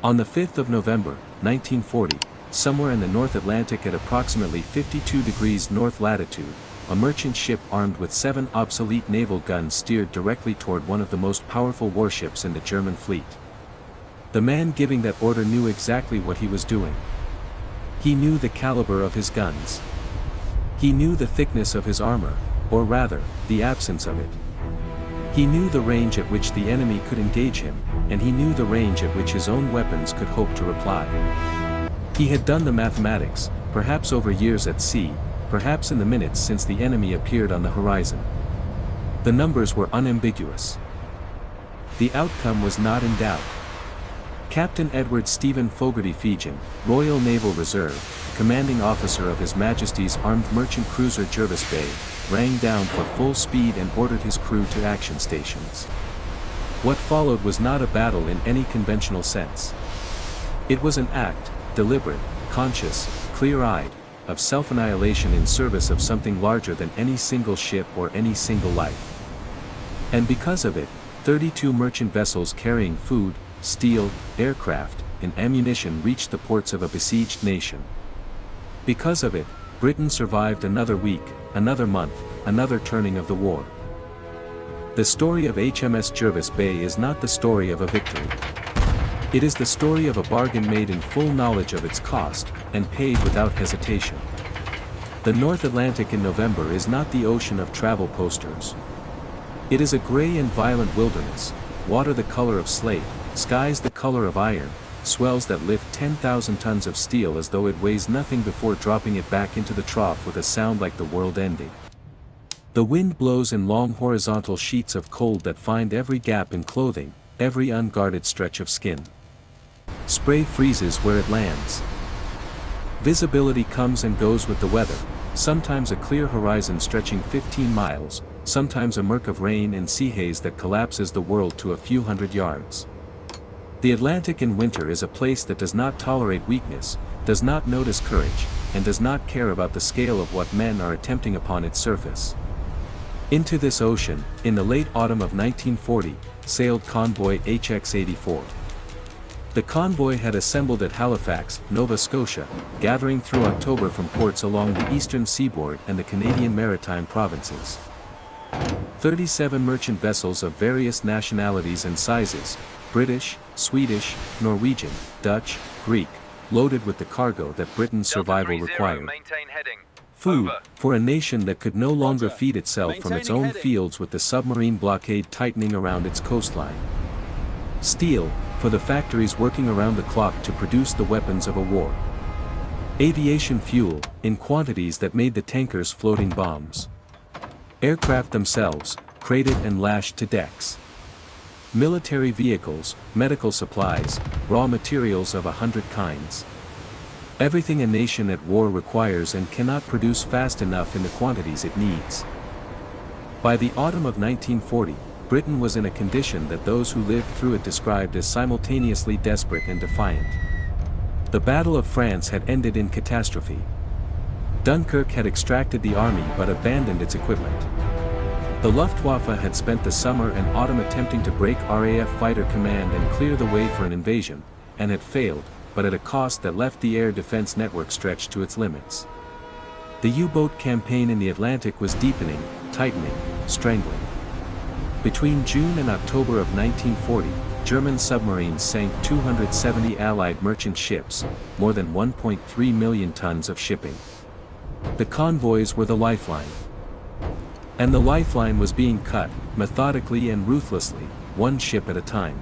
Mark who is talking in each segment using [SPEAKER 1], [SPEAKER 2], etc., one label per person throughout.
[SPEAKER 1] On the 5th of November, 1940, somewhere in the North Atlantic at approximately 52 degrees north latitude, a merchant ship armed with 7 obsolete naval guns steered directly toward one of the most powerful warships in the German fleet. The man giving that order knew exactly what he was doing. He knew the caliber of his guns. He knew the thickness of his armor, or rather, the absence of it. He knew the range at which the enemy could engage him, and he knew the range at which his own weapons could hope to reply. He had done the mathematics, perhaps over years at sea, perhaps in the minutes since the enemy appeared on the horizon. The numbers were unambiguous. The outcome was not in doubt. Captain Edward Stephen Fegen, Royal Naval Reserve, commanding officer of His Majesty's armed merchant cruiser Jervis Bay, rang down for full speed and ordered his crew to action stations. What followed was not a battle in any conventional sense. It was an act, deliberate, conscious, clear-eyed, of self-annihilation in service of something larger than any single ship or any single life. And because of it, 32 merchant vessels carrying food, steel, aircraft, and ammunition reached the ports of a besieged nation. Because of it, Britain survived another week, another month, another turning of the war. The story of HMS Jervis Bay is not the story of a victory. It is the story of a bargain made in full knowledge of its cost, and paid without hesitation. The North Atlantic in November is not the ocean of travel posters. It is a gray and violent wilderness, water the color of slate, skies the color of iron, swells that lift 10,000 tons of steel as though it weighs nothing before dropping it back into the trough with a sound like the world ending. The wind blows in long horizontal sheets of cold that find every gap in clothing, every unguarded stretch of skin. Spray freezes where it lands. Visibility comes and goes with the weather, sometimes a clear horizon stretching 15 miles, sometimes a murk of rain and sea haze that collapses the world to a few hundred yards. The Atlantic in winter is a place that does not tolerate weakness, does not notice courage, and does not care about the scale of what men are attempting upon its surface. Into this ocean, in the late autumn of 1940, sailed Convoy HX-84. The convoy had assembled at Halifax, Nova Scotia, gathering through October from ports along the eastern seaboard and the Canadian Maritime provinces. 37 merchant vessels of various nationalities and sizes, British, Swedish, Norwegian, Dutch, Greek, loaded with the cargo that Britain's survival required. Food, for a nation that could no longer feed itself from its own fields with the submarine blockade tightening around its coastline. Steel, for the factories working around the clock to produce the weapons of a war. Aviation fuel, in quantities that made the tankers floating bombs. Aircraft themselves, crated and lashed to decks. Military vehicles, medical supplies, raw materials of 100 kinds. Everything a nation at war requires and cannot produce fast enough in the quantities it needs. By the autumn of 1940, Britain was in a condition that those who lived through it described as simultaneously desperate and defiant. The Battle of France had ended in catastrophe. Dunkirk had extracted the army but abandoned its equipment. The Luftwaffe had spent the summer and autumn attempting to break RAF fighter command and clear the way for an invasion, and had failed, but at a cost that left the air defense network stretched to its limits. The U-boat campaign in the Atlantic was deepening, tightening, strangling. Between June and October of 1940, German submarines sank 270 Allied merchant ships, more than 1.3 million tons of shipping. The convoys were the lifeline. And the lifeline was being cut, methodically and ruthlessly, one ship at a time.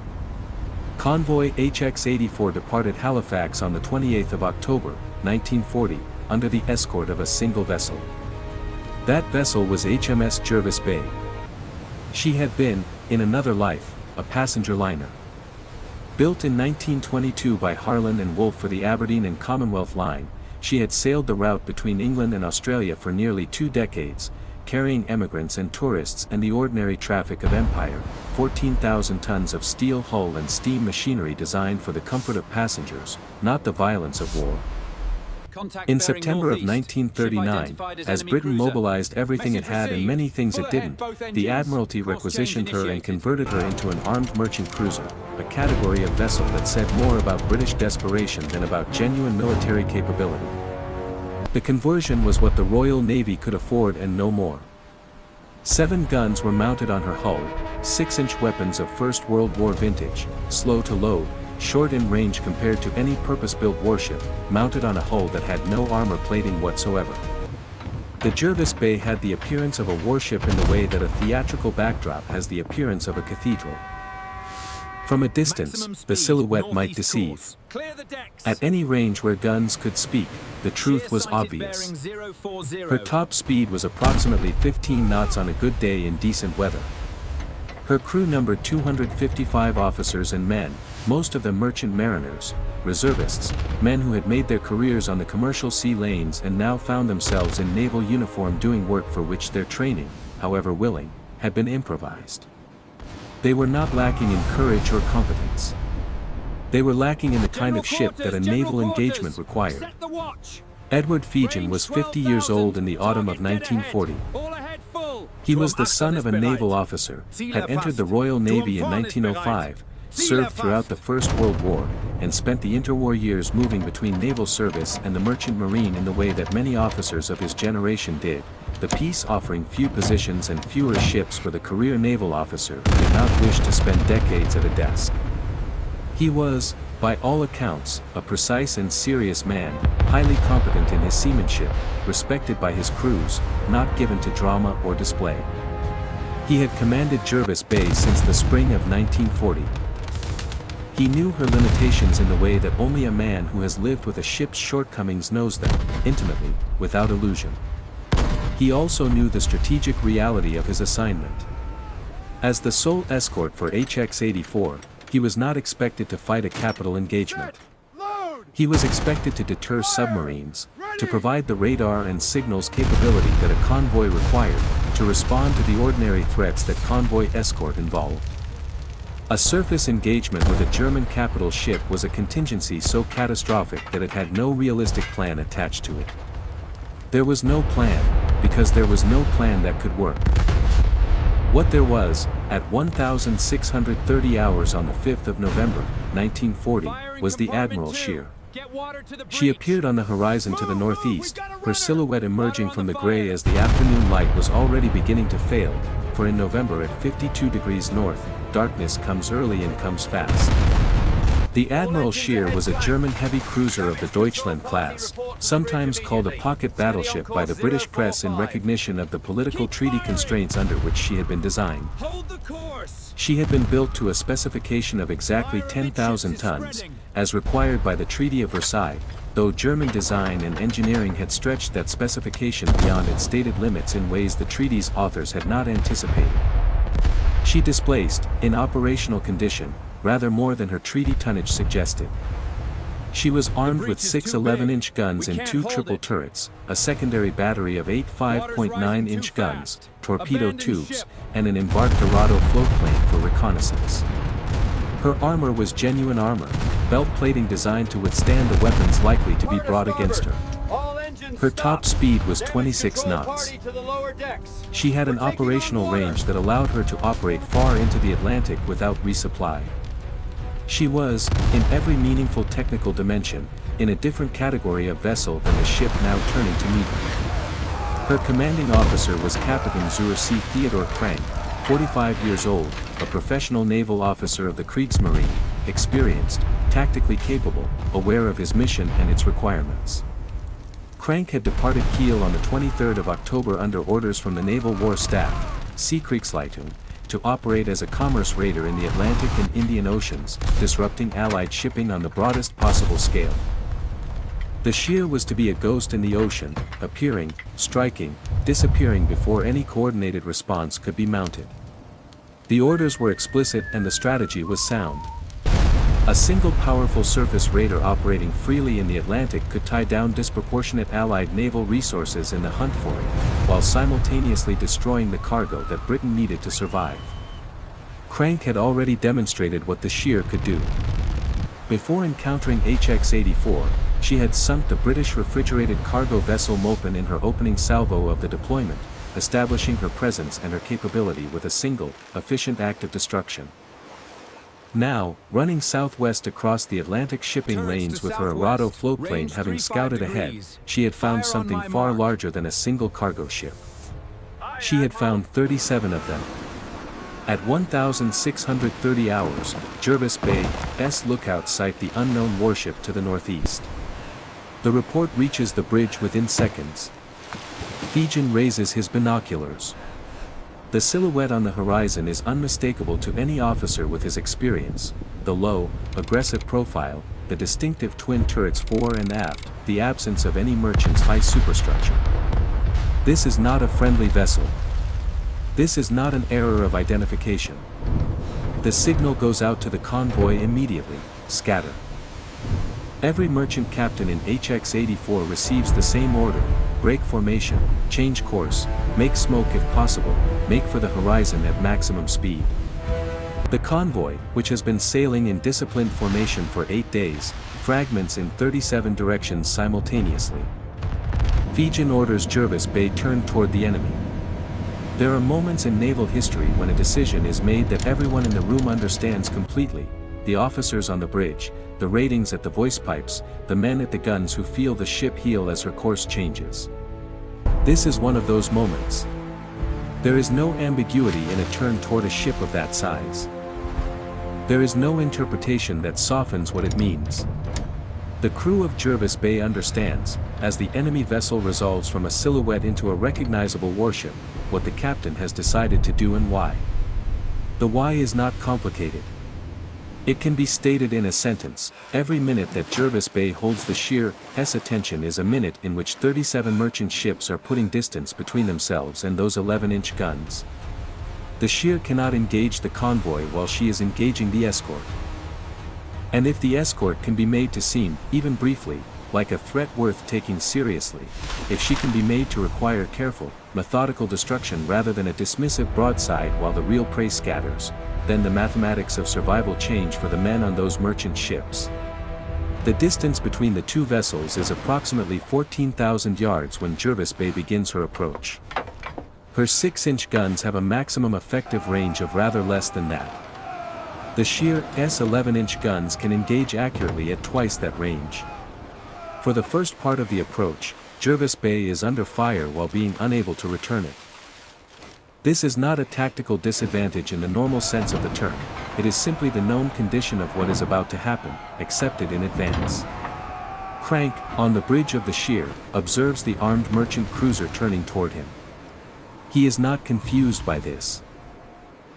[SPEAKER 1] Convoy HX-84 departed Halifax on the 28th of October, 1940, under the escort of a single vessel. That vessel was HMS Jervis Bay. She had been, in another life, a passenger liner. Built in 1922 by Harland and Wolff for the Aberdeen and Commonwealth Line, she had sailed the route between England and Australia for nearly 2 decades, carrying emigrants and tourists and the ordinary traffic of empire, 14,000 tons of steel hull and steam machinery designed for the comfort of passengers, not the violence of war. In September of 1939, as Britain mobilized everything it had and many things it didn't, the Admiralty requisitioned her and converted her into an armed merchant cruiser, a category of vessel that said more about British desperation than about genuine military capability. The conversion was what the Royal Navy could afford and no more. 7 guns were mounted on her hull, 6-inch weapons of First World War vintage, slow to load, short in range compared to any purpose-built warship, mounted on a hull that had no armor plating whatsoever. The Jervis Bay had the appearance of a warship in the way that a theatrical backdrop has the appearance of a cathedral. From a distance, the silhouette might deceive. At any range where guns could speak, the truth was obvious. Her top speed was approximately 15 knots on a good day in decent weather. Her crew numbered 255 officers and men, most of them merchant mariners, reservists, men who had made their careers on the commercial sea lanes and now found themselves in naval uniform doing work for which their training, however willing, had been improvised. They were not lacking in courage or competence. They were lacking in the kind of ship that a naval engagement required. Edward Fegen was 50 years old in the autumn of 1940. He was the son of a naval officer, had entered the Royal Navy in 1905, served throughout the First World War, and spent the interwar years moving between naval service and the merchant marine in the way that many officers of his generation did, the peace offering few positions and fewer ships for the career naval officer who did not wish to spend decades at a desk. He was, by all accounts, a precise and serious man, highly competent in his seamanship, respected by his crews, not given to drama or display. He had commanded Jervis Bay since the spring of 1940. He knew her limitations in the way that only a man who has lived with a ship's shortcomings knows them, intimately, without illusion. He also knew the strategic reality of his assignment. As the sole escort for HX-84, he was not expected to fight a capital engagement. He was expected to deter submarines, to provide the radar and signals capability that a convoy required, to respond to the ordinary threats that convoy escort involved. A surface engagement with a German capital ship was a contingency so catastrophic that it had no realistic plan attached to it. There was no plan, because there was no plan that could work. What there was, at 1,630 hours on the 5th of November, 1940, was the Admiral Scheer. She appeared on the horizon to the northeast, her silhouette emerging from the gray as the afternoon light was already beginning to fail, for in November at 52 degrees north, darkness comes early and comes fast. The Admiral Scheer was a German heavy cruiser of the Deutschland class, sometimes called a pocket battleship by the British press in recognition of the political treaty constraints under which she had been designed. She had been built to a specification of exactly 10,000 tons, as required by the Treaty of Versailles, though German design and engineering had stretched that specification beyond its stated limits in ways the treaty's authors had not anticipated. She displaced, in operational condition, rather more than her treaty tonnage suggested. She was armed with 6 11-inch guns and 2 triple turrets, a secondary battery of 8 5.9-inch guns, torpedo tubes, and an embarked Dorado float plane for reconnaissance. Her armor was genuine armor, belt plating designed to withstand the weapons likely to be brought against her. Her top speed was 26 knots. She had an operational range that allowed her to operate far into the Atlantic without resupply. She was, in every meaningful technical dimension, in a different category of vessel than the ship now turning to meet her. Her commanding officer was Captain C. Theodore Crank, 45 years old, a professional naval officer of the Kriegsmarine, experienced, tactically capable, aware of his mission and its requirements. Crank had departed Kiel on the 23rd of October under orders from the Naval War Staff, Seekriegsleitung, to operate as a commerce raider in the Atlantic and Indian Oceans, disrupting Allied shipping on the broadest possible scale. The Scheer was to be a ghost in the ocean, appearing, striking, disappearing before any coordinated response could be mounted. The orders were explicit and the strategy was sound. A single powerful surface raider operating freely in the Atlantic could tie down disproportionate Allied naval resources in the hunt for it, while simultaneously destroying the cargo that Britain needed to survive. Crank had already demonstrated what the Scheer could do. Before encountering HX-84, she had sunk the British refrigerated cargo vessel Mopen in her opening salvo of the deployment, establishing her presence and her capability with a single, efficient act of destruction. Now, running southwest across the Atlantic shipping lanes with her Arado floatplane having scouted ahead, she had found something far larger than a single cargo ship. She had found 37 of them. At 1,630 hours, Jervis Bay's lookouts sight the unknown warship to the northeast. The report reaches the bridge within seconds. Fegen raises his binoculars. The silhouette on the horizon is unmistakable to any officer with his experience: the low, aggressive profile, the distinctive twin turrets fore and aft, the absence of any merchant's high superstructure. This is not a friendly vessel. This is not an error of identification. The signal goes out to the convoy immediately: scatter. Every merchant captain in HX-84 receives the same order: break formation, change course, make smoke if possible, make for the horizon at maximum speed. The convoy, which has been sailing in disciplined formation for 8 days, fragments in 37 directions simultaneously. Fegen orders Jervis Bay turn toward the enemy. There are moments in naval history when a decision is made that everyone in the room understands completely: the officers on the bridge, the ratings at the voice pipes, the men at the guns who feel the ship heel as her course changes. This is one of those moments. There is no ambiguity in a turn toward a ship of that size. There is no interpretation that softens what it means. The crew of Jervis Bay understands, as the enemy vessel resolves from a silhouette into a recognizable warship, what the captain has decided to do and why. The why is not complicated. It can be stated in a sentence: every minute that Jervis Bay holds the Scheer's attention is a minute in which 37 merchant ships are putting distance between themselves and those 11-inch guns. The Scheer cannot engage the convoy while she is engaging the escort. And if the escort can be made to seem, even briefly, like a threat worth taking seriously, if she can be made to require careful, methodical destruction rather than a dismissive broadside while the real prey scatters, then the mathematics of survival change for the men on those merchant ships. The distance between the two vessels is approximately 14,000 yards when Jervis Bay begins her approach. Her 6-inch guns have a maximum effective range of rather less than that. The Scheer's 11-inch guns can engage accurately at twice that range. For the first part of the approach, Jervis Bay is under fire while being unable to return it. This is not a tactical disadvantage in the normal sense of the term, it is simply the known condition of what is about to happen, accepted in advance. Crank, on the bridge of the Scheer, observes the armed merchant cruiser turning toward him. He is not confused by this.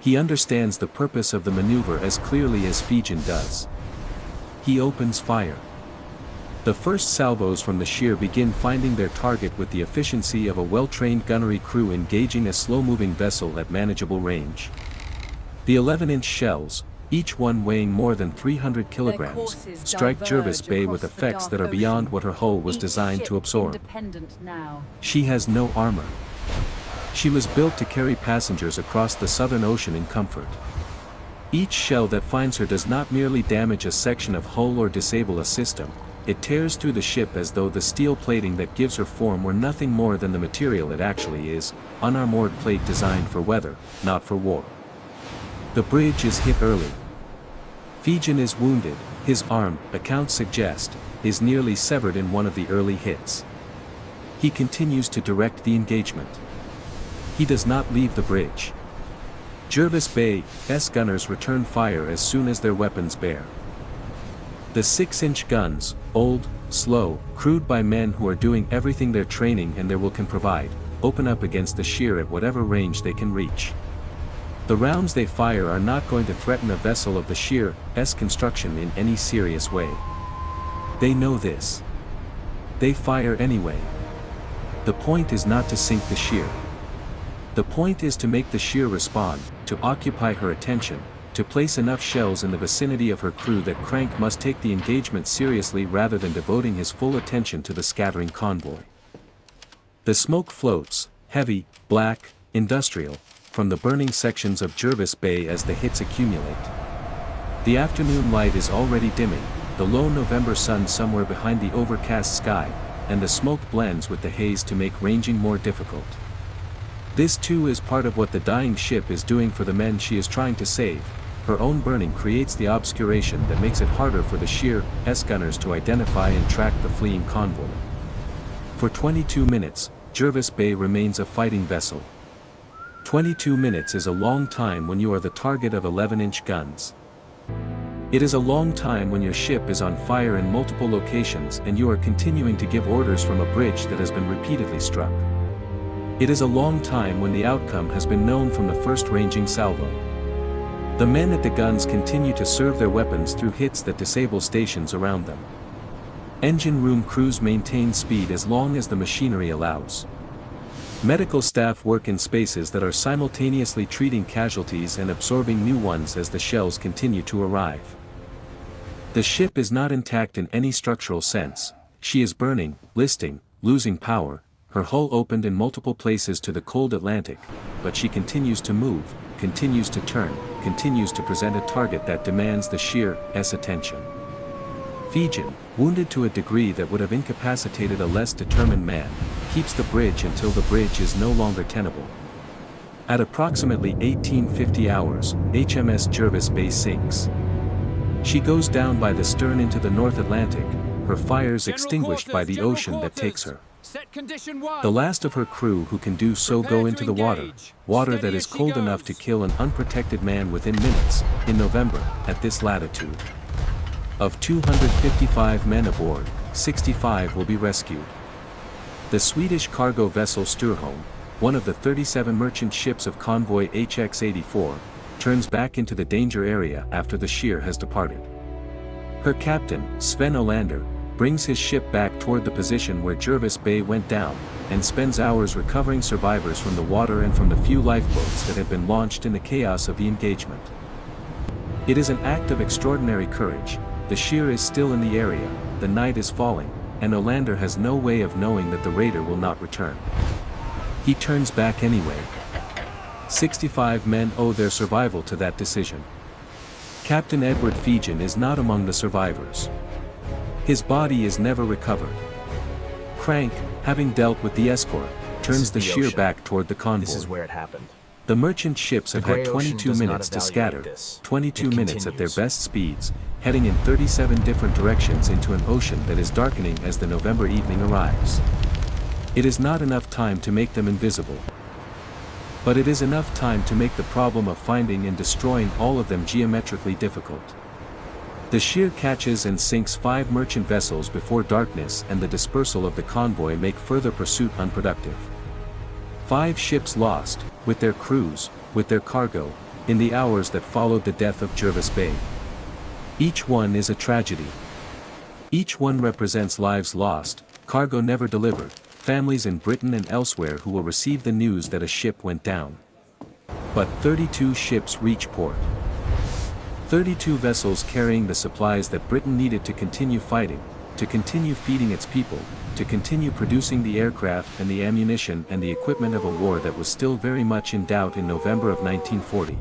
[SPEAKER 1] He understands the purpose of the maneuver as clearly as Fegen does. He opens fire. The first salvos from the Scheer begin finding their target with the efficiency of a well-trained gunnery crew engaging a slow-moving vessel at manageable range. The 11-inch shells, each one weighing more than 300 kilograms, strike Jervis Bay with effects that are beyond what her hull was designed to absorb. She has no armor. She was built to carry passengers across the Southern Ocean in comfort. Each shell that finds her does not merely damage a section of hull or disable a system, it tears through the ship as though the steel plating that gives her form were nothing more than the material it actually is: unarmored plate designed for weather, not for war. The bridge is hit early. Fegen is wounded, his arm, accounts suggest, is nearly severed in one of the early hits. He continues to direct the engagement. He does not leave the bridge. Jervis Bay's gunners return fire as soon as their weapons bear. The 6-inch guns, old, slow, crewed by men who are doing everything their training and their will can provide, open up against the Scheer at whatever range they can reach. The rounds they fire are not going to threaten a vessel of the Scheer's construction in any serious way. They know this. They fire anyway. The point is not to sink the Scheer. The point is to make the Scheer respond, to occupy her attention, to place enough shells in the vicinity of her crew that Crank must take the engagement seriously rather than devoting his full attention to the scattering convoy. The smoke floats, heavy, black, industrial, from the burning sections of Jervis Bay as the hits accumulate. The afternoon light is already dimming, the low November sun somewhere behind the overcast sky, and the smoke blends with the haze to make ranging more difficult. This too is part of what the dying ship is doing for the men she is trying to save. Her own burning creates the obscuration that makes it harder for the Scheer's gunners to identify and track the fleeing convoy. For 22 minutes, Jervis Bay remains a fighting vessel. 22 minutes is a long time when you are the target of 11-inch guns. It is a long time when your ship is on fire in multiple locations and you are continuing to give orders from a bridge that has been repeatedly struck. It is a long time when the outcome has been known from the first ranging salvo. The men at the guns continue to serve their weapons through hits that disable stations around them. Engine room crews maintain speed as long as the machinery allows. Medical staff work in spaces that are simultaneously treating casualties and absorbing new ones as the shells continue to arrive. The ship is not intact in any structural sense. She is burning, listing, losing power, her hull opened in multiple places to the cold Atlantic, but she continues to move, continues to turn, continues to present a target that demands the Scheer's attention. Fegen, wounded to a degree that would have incapacitated a less determined man, keeps the bridge until the bridge is no longer tenable. At approximately 1850 hours, HMS Jervis Bay sinks. She goes down by the stern into the North Atlantic, her fires extinguished by the ocean that takes her. The last of her crew who can do so go into the water that is cold enough to kill an unprotected man within minutes, in November, at this latitude. Of 255 men aboard, 65 will be rescued. The Swedish cargo vessel Stureholm, one of the 37 merchant ships of Convoy HX 84, turns back into the danger area after the Scheer has departed. Her captain, Sven Olander, brings his ship back toward the position where Jervis Bay went down, and spends hours recovering survivors from the water and from the few lifeboats that had been launched in the chaos of the engagement. It is an act of extraordinary courage. The Scheer is still in the area, the night is falling, and Olander has no way of knowing that the raider will not return. He turns back anyway. 65 men owe their survival to that decision. Captain Edward Fegen is not among the survivors. His body is never recovered. Crank, having dealt with the escort, turns the Scheer back toward the convoy.
[SPEAKER 2] This is where it happened.
[SPEAKER 1] The merchant ships have had 22 minutes to scatter, 22 minutes at their best speeds, heading in 37 different directions into an ocean that is darkening as the November evening arrives. It is not enough time to make them invisible. But it is enough time to make the problem of finding and destroying all of them geometrically difficult. The Scheer catches and sinks 5 merchant vessels before darkness and the dispersal of the convoy make further pursuit unproductive. 5 ships lost, with their crews, with their cargo, in the hours that followed the death of Jervis Bay. Each one is a tragedy. Each one represents lives lost, cargo never delivered, families in Britain and elsewhere who will receive the news that a ship went down. But 32 ships reach port. 32 vessels carrying the supplies that Britain needed to continue fighting, to continue feeding its people, to continue producing the aircraft and the ammunition and the equipment of a war that was still very much in doubt in November of 1940.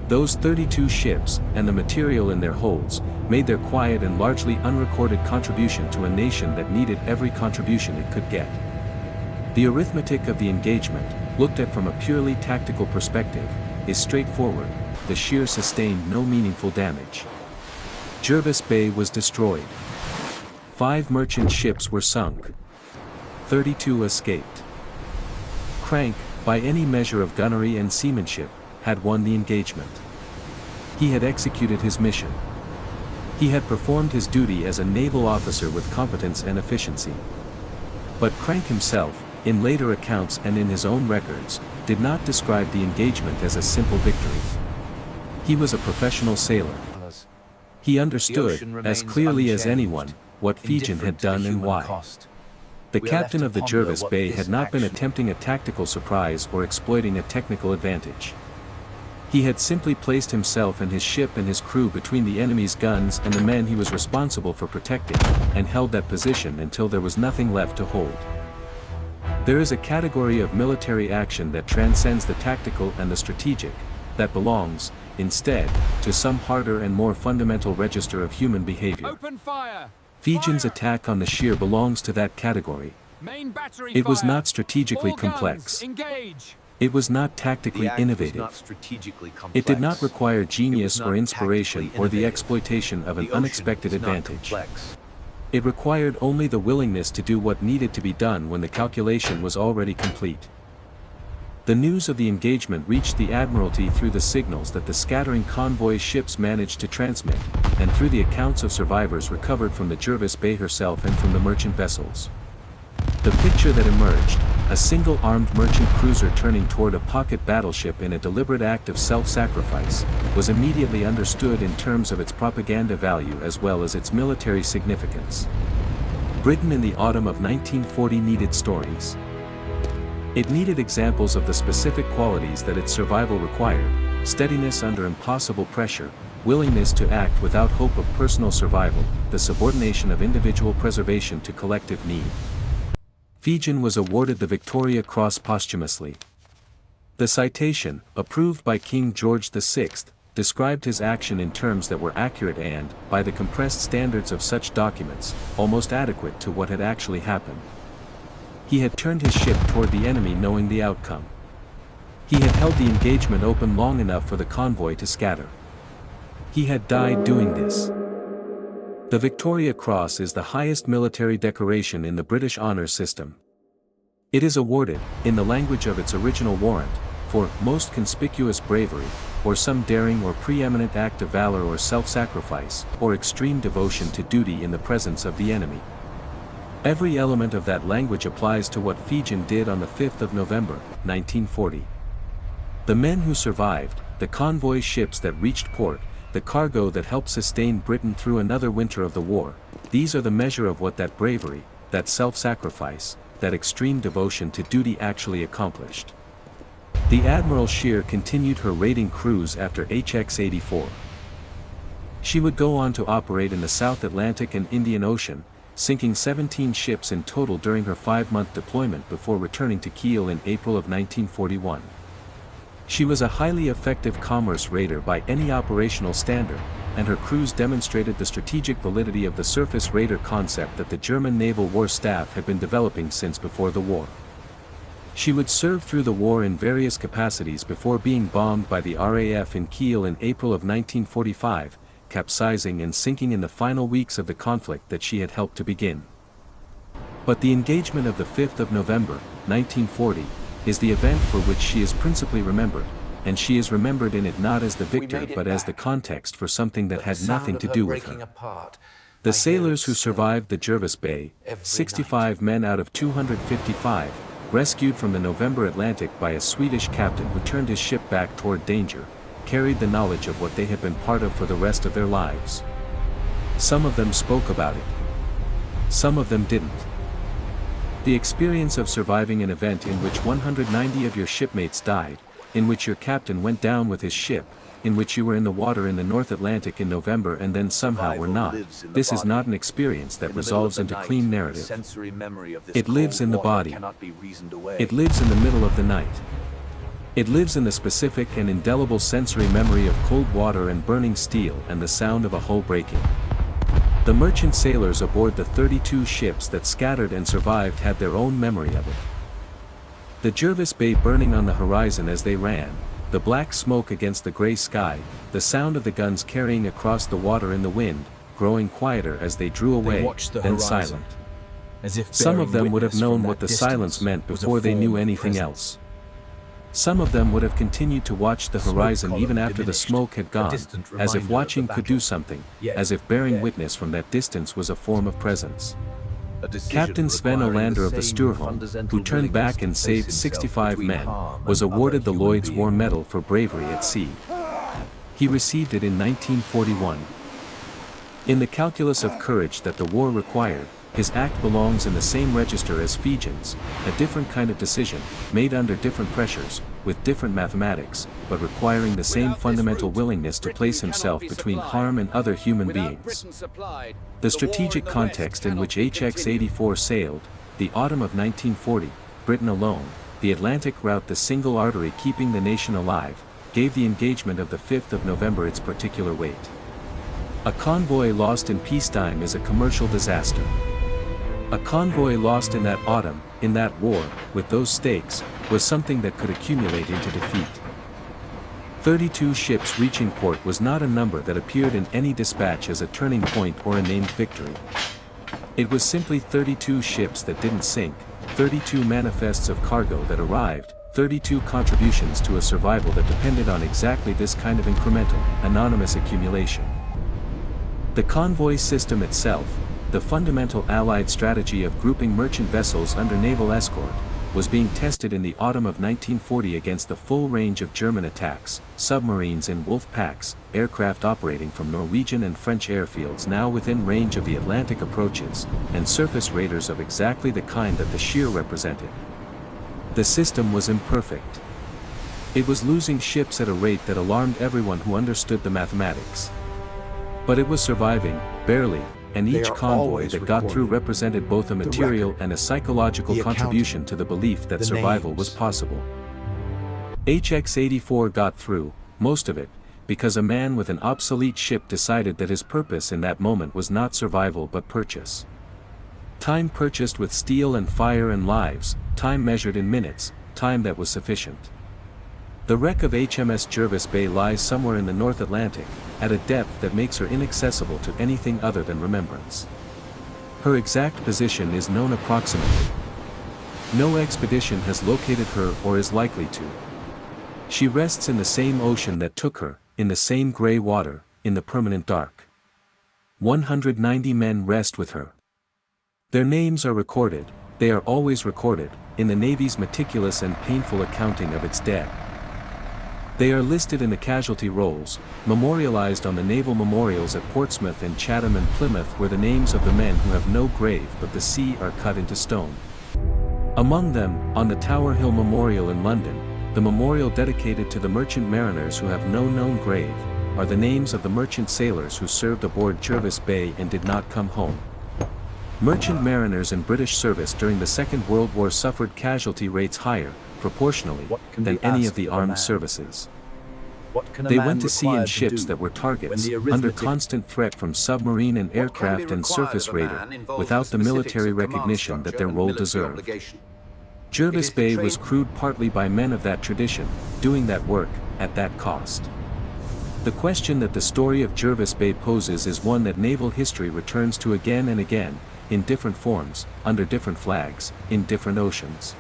[SPEAKER 1] Those 32 ships, and the material in their holds, made their quiet and largely unrecorded contribution to a nation that needed every contribution it could get. The arithmetic of the engagement, looked at from a purely tactical perspective, is straightforward. The Scheer sustained no meaningful damage. Jervis Bay was destroyed. 5 merchant ships were sunk. 32 escaped. Crank, by any measure of gunnery and seamanship, had won the engagement. He had executed his mission. He had performed his duty as a naval officer with competence and efficiency. But Crank himself, in later accounts and in his own records, did not describe the engagement as a simple victory. He was a professional sailor. He understood, as clearly as anyone, what Fegen had done and why. The captain of the Jervis Bay had not been attempting a tactical surprise or exploiting a technical advantage. He had simply placed himself and his ship and his crew between the enemy's guns and the men he was responsible for protecting, and held that position until there was nothing left to hold. There is a category of military action that transcends the tactical and the strategic, that belongs, instead, to some harder and more fundamental register of human behavior.
[SPEAKER 2] Open fire!
[SPEAKER 1] Fegen's attack on the Scheer belongs to that category.
[SPEAKER 2] Main battery
[SPEAKER 1] It was
[SPEAKER 2] fire.
[SPEAKER 1] not strategically
[SPEAKER 2] All guns,
[SPEAKER 1] complex.
[SPEAKER 2] engage!
[SPEAKER 1] It was not tactically innovative. It did not require genius or inspiration or the exploitation of an unexpected advantage. It required only the willingness to do what needed to be done when the calculation was already complete. The news of the engagement reached the Admiralty through the signals that the scattering convoy ships managed to transmit, and through the accounts of survivors recovered from the Jervis Bay herself and from the merchant vessels. The picture that emerged, a single armed merchant cruiser turning toward a pocket battleship in a deliberate act of self-sacrifice, was immediately understood in terms of its propaganda value as well as its military significance. Britain in the autumn of 1940 needed stories. It needed examples of the specific qualities that its survival required: steadiness under impossible pressure, willingness to act without hope of personal survival, the subordination of individual preservation to collective need. Fegen was awarded the Victoria Cross posthumously. The citation, approved by King George VI, described his action in terms that were accurate and, by the compressed standards of such documents, almost adequate to what had actually happened. He had turned his ship toward the enemy knowing the outcome. He had held the engagement open long enough for the convoy to scatter. He had died doing this. The Victoria Cross is the highest military decoration in the British honours system. It is awarded, in the language of its original warrant, for most conspicuous bravery, or some daring or preeminent act of valour or self-sacrifice, or extreme devotion to duty in the presence of the enemy. Every element of that language applies to what Fegen did on the 5th of November, 1940. The men who survived, the convoy ships that reached port, the cargo that helped sustain Britain through another winter of the war, these are the measure of what that bravery, that self-sacrifice, that extreme devotion to duty actually accomplished. The Admiral Scheer continued her raiding cruise after HX-84. She would go on to operate in the South Atlantic and Indian Ocean, sinking 17 ships in total during her 5-month deployment before returning to Kiel in April of 1941. She was a highly effective commerce raider by any operational standard, and her crews demonstrated the strategic validity of the surface raider concept that the German Naval War Staff had been developing since before the war. She would serve through the war in various capacities before being bombed by the RAF in Kiel in April of 1945, capsizing and sinking in the final weeks of the conflict that she had helped to begin. But the engagement of the 5th of November, 1940, is the event for which she is principally remembered, and she is remembered in it not as the victor but as the context for something that had nothing to do with her. The sailors who survived the Jervis Bay, 65 men out of 255, rescued from the November Atlantic by a Swedish captain who turned his ship back toward danger, carried the knowledge of what they had been part of for the rest of their lives. Some of them spoke about it. Some of them didn't. The experience of surviving an event in which 190 of your shipmates died, in which your captain went down with his ship, in which you were in the water in the North Atlantic in November and then somehow were not, this is not an experience that resolves into clean narrative. It lives in the body. It lives in the middle of the night. It lives in the specific and indelible sensory memory of cold water and burning steel and the sound of a hull breaking. The merchant sailors aboard the 32 ships that scattered and survived had their own memory of it. The Jervis Bay burning on the horizon as they ran, the black smoke against the gray sky, the sound of the guns carrying across the water in the wind, growing quieter as they drew away, then silent. Some of them would have known what the silence meant before they knew anything else. Some of them would have continued to watch the horizon even after the smoke had gone, as if watching could do something, as if bearing witness from that distance was a form of presence. Captain Sven Olander of the Stureholm, who turned back and saved 65 men, was awarded the Lloyd's War Medal for bravery at sea. He received it in 1941. In the calculus of courage that the war required, his act belongs in the same register as Fegen's, a different kind of decision, made under different pressures, with different mathematics, but requiring the same fundamental willingness to place himself between harm and other human beings. The strategic context in which HX-84 sailed, the autumn of 1940, Britain alone, the Atlantic route the single artery keeping the nation alive, gave the engagement of the 5th of November its particular weight. A convoy lost in peacetime is a commercial disaster. A convoy lost in that autumn, in that war, with those stakes, was something that could accumulate into defeat. 32 ships reaching port was not a number that appeared in any dispatch as a turning point or a named victory. It was simply 32 ships that didn't sink, 32 manifests of cargo that arrived, 32 contributions to a survival that depended on exactly this kind of incremental, anonymous accumulation. The convoy system itself, the fundamental Allied strategy of grouping merchant vessels under naval escort, was being tested in the autumn of 1940 against the full range of German attacks, submarines in wolf packs, aircraft operating from Norwegian and French airfields now within range of the Atlantic approaches, and surface raiders of exactly the kind that the Scheer represented. The system was imperfect. It was losing ships at a rate that alarmed everyone who understood the mathematics. But it was surviving, barely, and each convoy that got through represented both a material and a psychological contribution to the belief that survival was possible. HX-84 got through, most of it, because a man with an obsolete ship decided that his purpose in that moment was not survival but purchase. Time purchased with steel and fire and lives, time measured in minutes, time that was sufficient. The wreck of HMS Jervis Bay lies somewhere in the North Atlantic, at a depth that makes her inaccessible to anything other than remembrance. Her exact position is known approximately. No expedition has located her or is likely to. She rests in the same ocean that took her, in the same gray water, in the permanent dark. 190 men rest with her. Their names are recorded, they are always recorded, in the Navy's meticulous and painful accounting of its dead. They are listed in the casualty rolls, memorialized on the naval memorials at Portsmouth and Chatham and Plymouth where the names of the men who have no grave but the sea are cut into stone. Among them, on the Tower Hill Memorial in London, the memorial dedicated to the merchant mariners who have no known grave, are the names of the merchant sailors who served aboard Jervis Bay and did not come home. Merchant mariners in British service during the Second World War suffered casualty rates higher, proportionally, than any of the armed services. They went to sea in ships that were targets, under constant threat from submarine and aircraft and surface raider, without the military recognition that their role deserved. Jervis Bay was crewed partly by men of that tradition, doing that work, at that cost. The question that the story of Jervis Bay poses is one that naval history returns to again and again, in different forms, under different flags, in different oceans.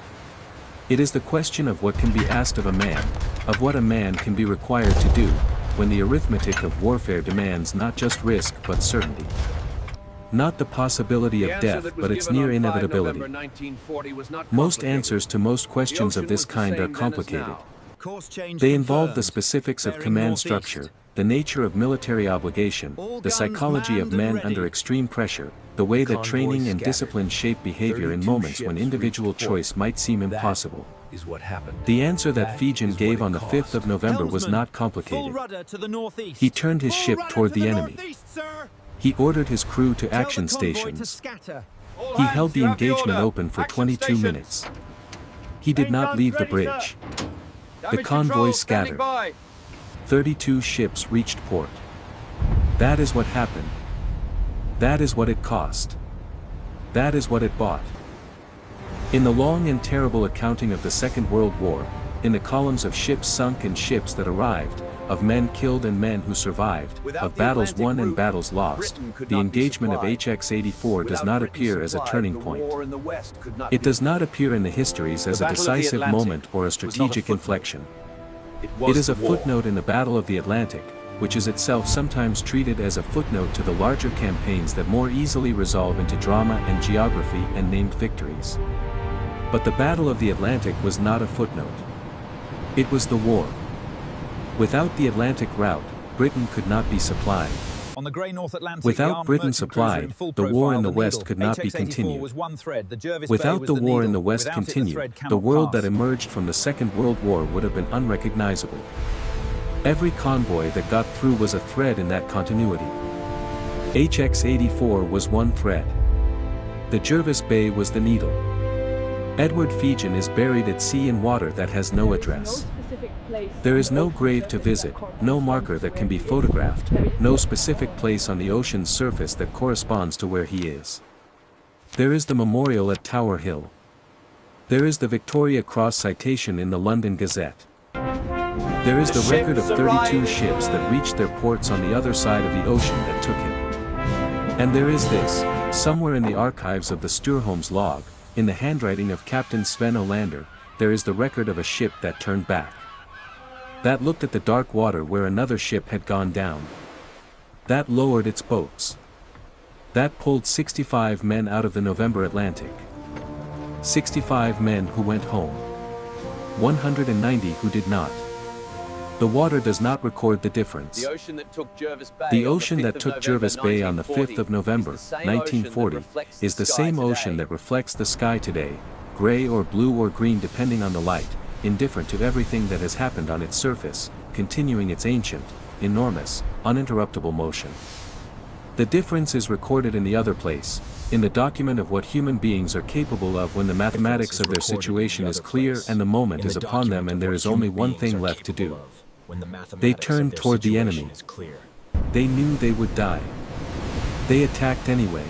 [SPEAKER 1] It is the question of what can be asked of a man, of what a man can be required to do, when the arithmetic of warfare demands not just risk but certainty. Not the possibility of death but its near inevitability. Most answers to most questions of this kind are complicated. They involve the specifics of command structure, the nature of military obligation, the psychology of men under extreme pressure, the way that training and discipline shape behavior in moments when individual choice might seem impossible. The answer that Fegen gave on the 5th of November was not complicated. He turned his ship toward the enemy. He ordered his crew to action stations. He held the engagement open for 22 minutes. He did not leave the bridge. The convoy scattered. 32 ships reached port. That is what happened. That is what it cost. That is what it bought. In the long and terrible accounting of the Second World War, in the columns of ships sunk and ships that arrived, of men killed and men who survived, of battles won and battles lost, the engagement of HX-84 does not appear as a turning point. It does not appear in the histories as a decisive moment or a strategic inflection. It is a footnote in the Battle of the Atlantic, which is itself sometimes treated as a footnote to the larger campaigns that more easily resolve into drama and geography and named victories. But the Battle of the Atlantic was not a footnote. It was the war. Without the Atlantic route, Britain could not be supplied.
[SPEAKER 3] On the grey North Atlantic,
[SPEAKER 1] without Britain supplied, the war in the West could not be continued. Without the war in the West continued, the world that emerged from the Second World War would have been unrecognizable. Every convoy that got through was a thread in that continuity. HX-84 was one thread. The Jervis Bay was the needle. Edward Fegen is buried at sea in water that has no address. There is no grave to visit, no marker that can be photographed, no specific place on the ocean's surface that corresponds to where he is. There is the memorial at Tower Hill. There is the Victoria Cross citation in the London Gazette. There is the record of 32 ships that reached their ports on the other side of the ocean that took him. And there is this, somewhere in the archives of the Stureholm's log, in the handwriting of Captain Sven Olander, there is the record of a ship that turned back. That looked at the dark water where another ship had gone down. That lowered its boats. That pulled 65 men out of the November Atlantic. 65 men who went home. 190 who did not. The water does not record the difference.
[SPEAKER 3] The ocean that took Jervis Bay,
[SPEAKER 1] the ocean that took Jervis Bay on the 5th of November, 1940, is the same ocean that reflects the sky today, gray or blue or green depending on the light, indifferent to everything that has happened on its surface, continuing its ancient, enormous, uninterruptible motion. The difference is recorded in the other place, in the document of what human beings are capable of when the mathematics of their situation is clear and the moment is upon them and there is only one thing left to do. They turned toward the enemy. They knew they would die. They attacked anyway.